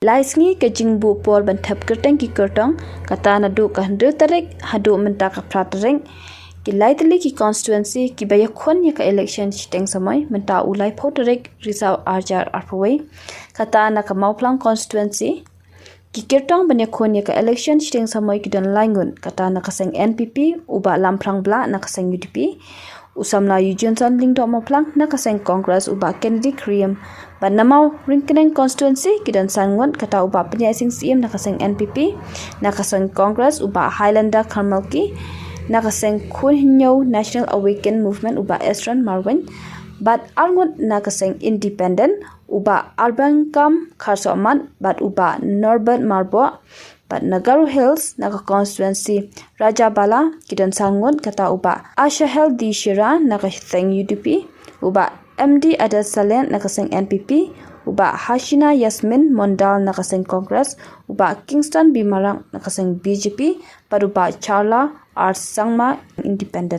Laisngi ke jingbu pol bantap kerteng ki kertong kata nadu ka handu tarik hadu menta ka pratereng ki laitli ki constituency ki baya khon ya ka election chiteng samai menta ulai photarek risau arjar arpawai kata na ka mauplang constituency ki kertong banya khon ya ka election chiteng samai ki don laingun kata na ka seng NPP uba lamprang bla na ka seng UDP usamla Johnson lingdo maplang na ka seng Congress uba Kennedy Kriam Banamau ringkeneng constituency kidan sangon kata uba penyaising CM nakaseng NPP nakaseng Congress uba Highlander Karmalki nakaseng Kunhinyo National Awaken Movement uba Esran Marwin bat arngot nakaseng Independent uba Urban Kam Kharsoman bat uba Norbert Marbo bat Nagaru Hills naka constituency Raja Bala kidan sangon kata uba Ashahel di Shira nakaseng UDP uba MD Adel Salen nakaseng NPP uba Hashina Yasmin Mondal nakaseng Congress uba Kingston Bimarang nakaseng BJP paruba Charla R Sangma Independent